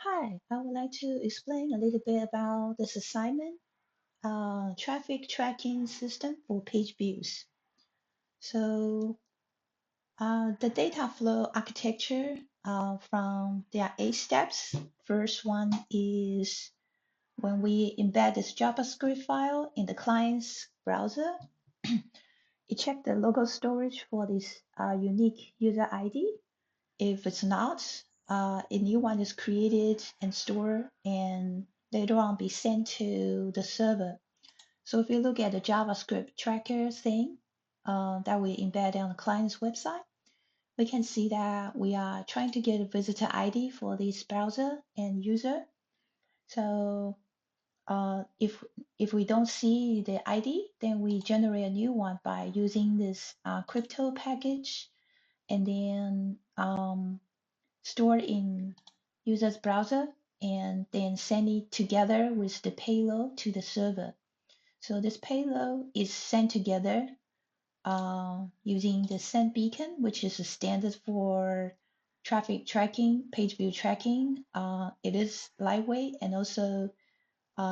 Hi, I would like to explain a little bit about this assignment, traffic tracking system for page views. So the data flow architecture there are 8 steps. First one is when we embed this JavaScript file in the client's browser, it checks the local storage for this unique user ID. If it's not, a new one is created and stored and later on be sent to the server. So if you look at the JavaScript tracker thing that we embed on the client's website, we can see that we are trying to get a visitor ID for this browser and user. So if we don't see the ID, then we generate a new one by using this crypto package and then stored in user's browser and then send it together with the payload to the server. So this payload is sent together using the send beacon, which is a standard for traffic tracking, page view tracking. It is lightweight and also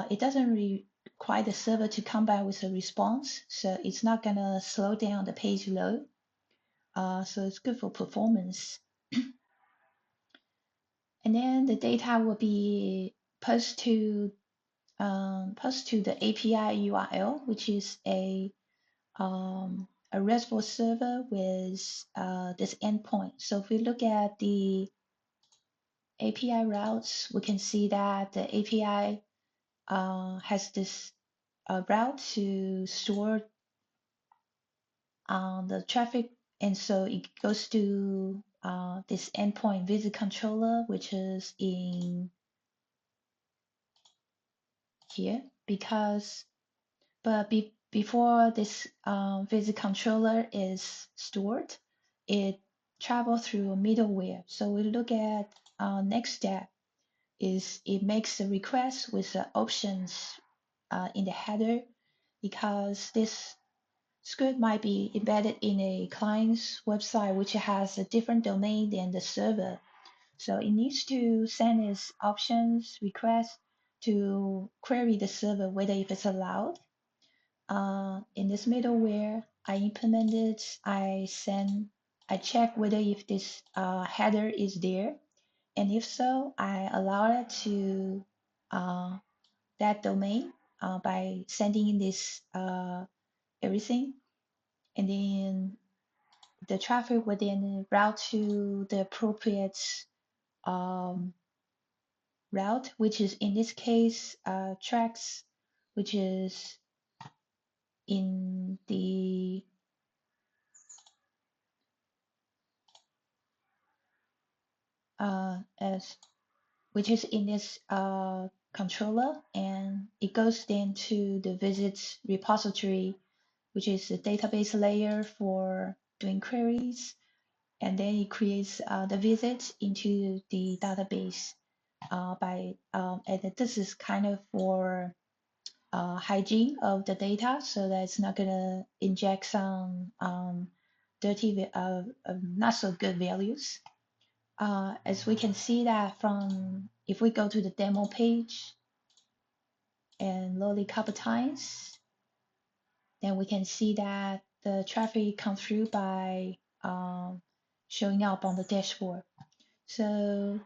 it doesn't require the server to come back with a response. So it's not gonna slow down the page load. So it's good for performance. And then the data will be pushed to the API URL, which is a RESTful server with this endpoint. So if we look at the API routes, we can see that the API has this route to store the traffic, and so it goes to this endpoint visit controller, which is in here because before this visit controller is stored, it travel through a middleware. So we look at next step is it makes a request with the options in the header because this script might be embedded in a client's website which has a different domain than the server. So it needs to send its options request to query the server whether if it's allowed. In this middleware I implemented, I check whether if this header is there, and if so, I allow it to uh, that domain by sending in this everything, and then the traffic will then route to the appropriate um, route, which is in this case tracks, which is in the as which is in this controller, and it goes then to the visits repository, which is the database layer for doing queries, and then it creates the visits into the database and this is kind of for hygiene of the data so that it's not gonna inject some dirty not so good values. As we can see that from if we go to the demo page and load a couple times, then we can see that the traffic comes through by showing up on the dashboard. So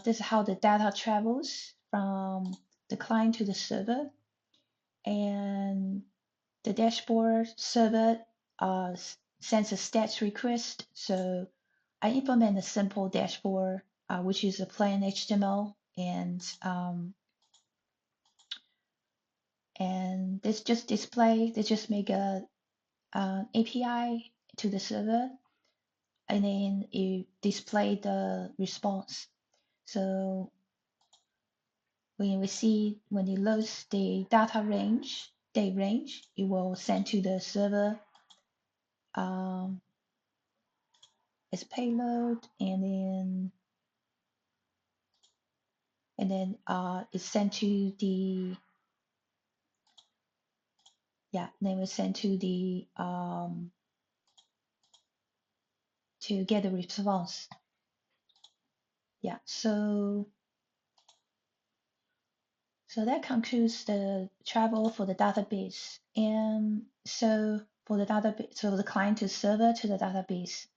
this is how the data travels from the client to the server, and the dashboard server sends a stats request. So I implement a simple dashboard, which is a plain HTML, and this just display. They just make a API to the server, and then you display the response. So when it loads the date range, it will send to the server um, as payload, and then it's sent to the then it's sent to the to get the response. Yeah, so So that concludes the travel for the database. And so for the database, so the client to server to the database.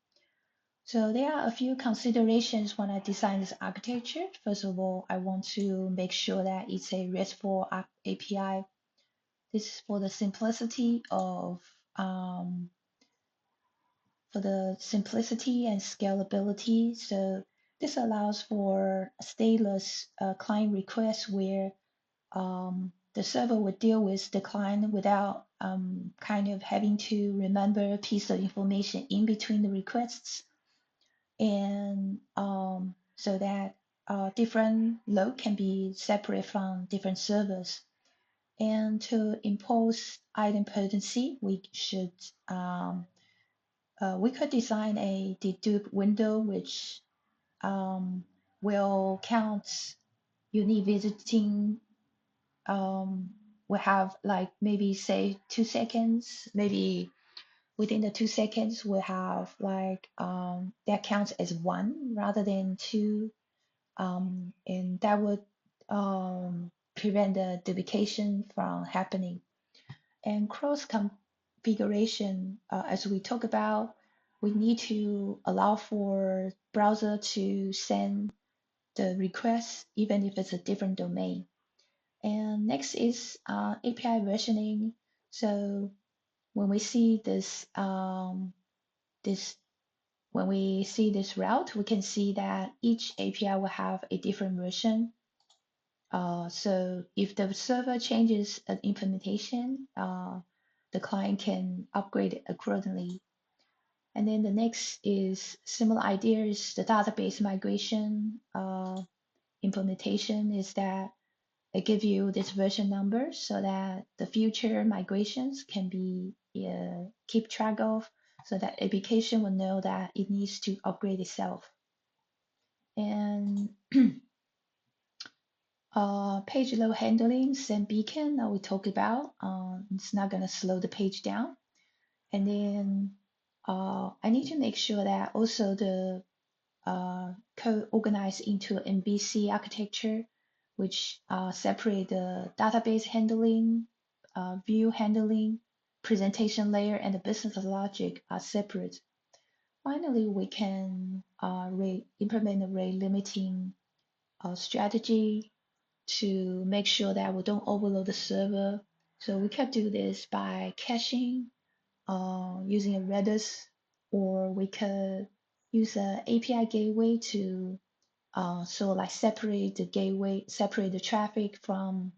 So there are a few considerations when I design this architecture. First of all, I want to make sure that it's a RESTful API. This is for the simplicity of for the simplicity and scalability. So this allows for stateless client requests where the server would deal with the client without kind of having to remember a piece of information in between the requests, and so that different load can be separate from different servers. And to impose idempotency, we could design a dedupe window which will count unique visiting. We have like maybe say 2 seconds, maybe within the 2 seconds we have like that counts as one rather than two, and that would prevent the duplication from happening. And cross configuration, as we talk about, we need to allow for browser to send the request even if it's a different domain. And next is API versioning. So when we see this when we see this route, we can see that each API will have a different version. So if the server changes an implementation, the client can upgrade it accordingly. And then the next is similar idea is the database migration implementation is that it gives you this version number so that the future migrations can be keep track of, so that application will know that it needs to upgrade itself. And page load handling, same beacon that we talked about. It's not going to slow the page down. And then I need to make sure that also the code organized into MVC architecture, which separate the database handling, view handling, presentation layer, and the business logic are separate. Finally, we can implement a rate limiting strategy to make sure that we don't overload the server. So we can do this by caching using a Redis, or we could use an API gateway to so like separate the gateway, separate the traffic from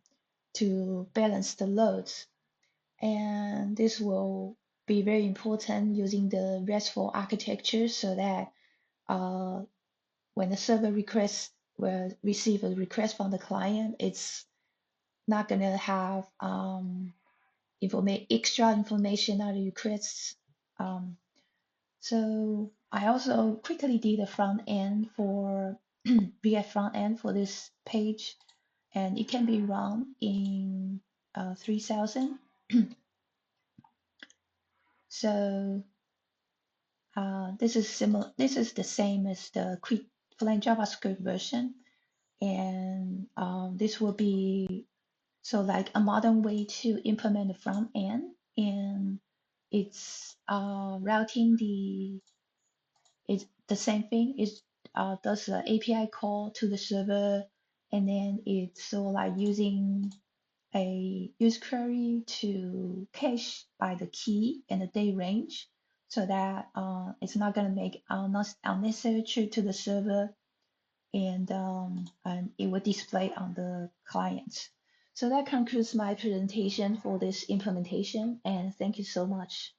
to balance the loads. And this will be very important using the RESTful architecture so that when the server request will receive a request from the client, it's not gonna have extra information on the requests. So I also quickly did a front end for React front end for this page, and it can be run in 3000. So this is similar. This is the same as the quick plain JavaScript version, and this will be so like a modern way to implement the front end, and it's routing it's the same thing. It does the API call to the server, and then it's so like using a use query to cache by the key and the date range, so that it's not going to make unnecessary trip to the server, and it will display on the client. So that concludes my presentation for this implementation, and thank you so much.